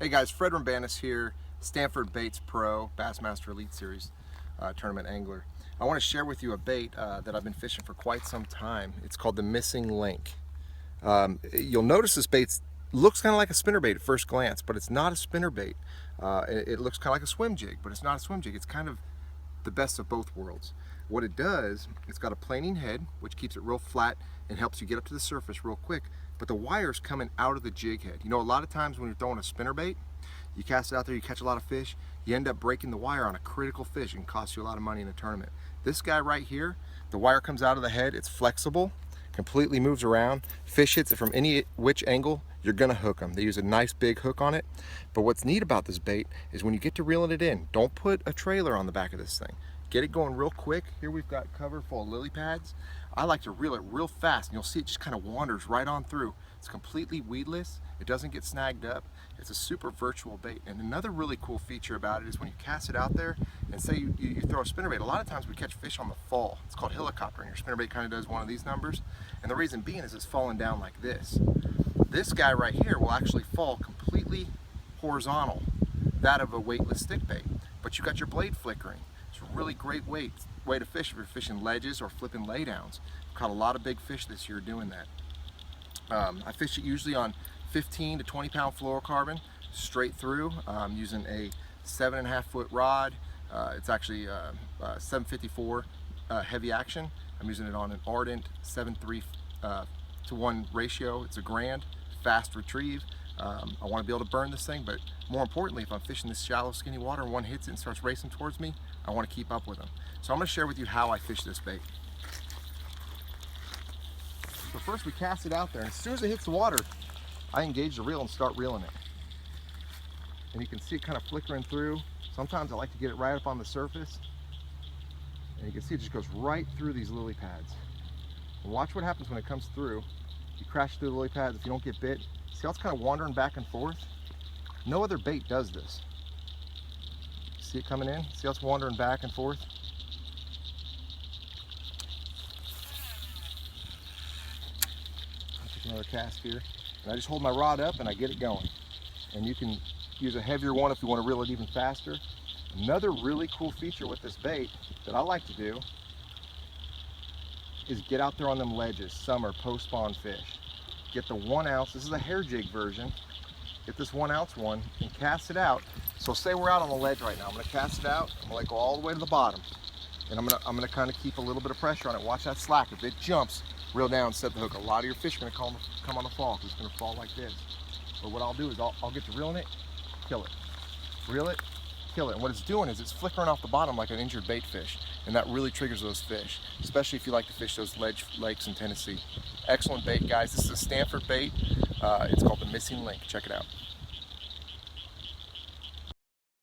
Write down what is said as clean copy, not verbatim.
Hey guys, Fred Roumbanis here, Stanford Baits Pro Bassmaster Elite Series tournament angler. I want to share with you a bait that I've been fishing for quite some time. It's called the Missing Link. You'll notice this bait looks kind of like a spinnerbait at first glance, but it's not a spinnerbait. It looks kind of like a swim jig, but it's not a swim jig. It's kind of the best of both worlds. What it does, it's got a planing head, which keeps it real flat and helps you get up to the surface real quick, but the wire's coming out of the jig head. You know, a lot of times when you're throwing a spinnerbait, you cast it out there, you catch a lot of fish, you end up breaking the wire on a critical fish and costs you a lot of money in a tournament. This guy right here, the wire comes out of the head, it's flexible, completely moves around, fish hits it from any which angle, you're gonna hook them. They use a nice big hook on it, but what's neat about this bait is when you get to reeling it in, don't put a trailer on the back of this thing. Get it going real quick. Here we've got cover full of lily pads. I like to reel it real fast, and you'll see it just kind of wanders right on through. It's completely weedless. It doesn't get snagged up. It's a super virtual bait. And another really cool feature about it is when you cast it out there and say you throw a spinnerbait, a lot of times we catch fish on the fall. It's called helicoptering. Your spinnerbait kind of does one of these numbers. And the reason being is it's falling down like this. This guy right here will actually fall completely horizontal, that of a weightless stick bait. But you got your blade flickering. It's a really great way to fish if you're fishing ledges or flipping laydowns. I've caught a lot of big fish this year doing that. I fish it usually on 15 to 20 pound fluorocarbon straight through. I'm using a 7.5 foot rod. It's actually 754 heavy action. I'm using it on an Ardent 7:3 to 1 ratio. It's a grand, fast retrieve. I want to be able to burn this thing, but more importantly, if I'm fishing this shallow, skinny water and one hits it and starts racing towards me, I want to keep up with them. So I'm going to share with you how I fish this bait. So first we cast it out there, and as soon as it hits the water, I engage the reel and start reeling it. And you can see it kind of flickering through. Sometimes I like to get it right up on the surface. And you can see it just goes right through these lily pads. And watch what happens when it comes through. You crash through the lily pads if you don't get bit. See how it's kind of wandering back and forth? No other bait does this. See it coming in? See how it's wandering back and forth? I'll take another cast here. And I just hold my rod up and I get it going. And you can use a heavier one if you want to reel it even faster. Another really cool feature with this bait that I like to do is get out there on them ledges, summer, post-spawn fish. Get the 1 ounce, this is a hair jig version, get this 1 ounce one and cast it out. So say we're out on the ledge right now, I'm gonna cast it out, I'm gonna let go all the way to the bottom. And I'm gonna kind of keep a little bit of pressure on it. Watch that slack. If it jumps, reel down and set the hook. A lot of your fish are gonna come on the fall because it's gonna fall like this. But what I'll do is I'll get to reeling it, kill it. Reel it, kill it. And what it's doing is it's flickering off the bottom like an injured bait fish. And that really triggers those fish, especially if you like to fish those ledge lakes in Tennessee. Excellent bait, guys. This is a Stanford bait. It's called the Missing Link. Check it out.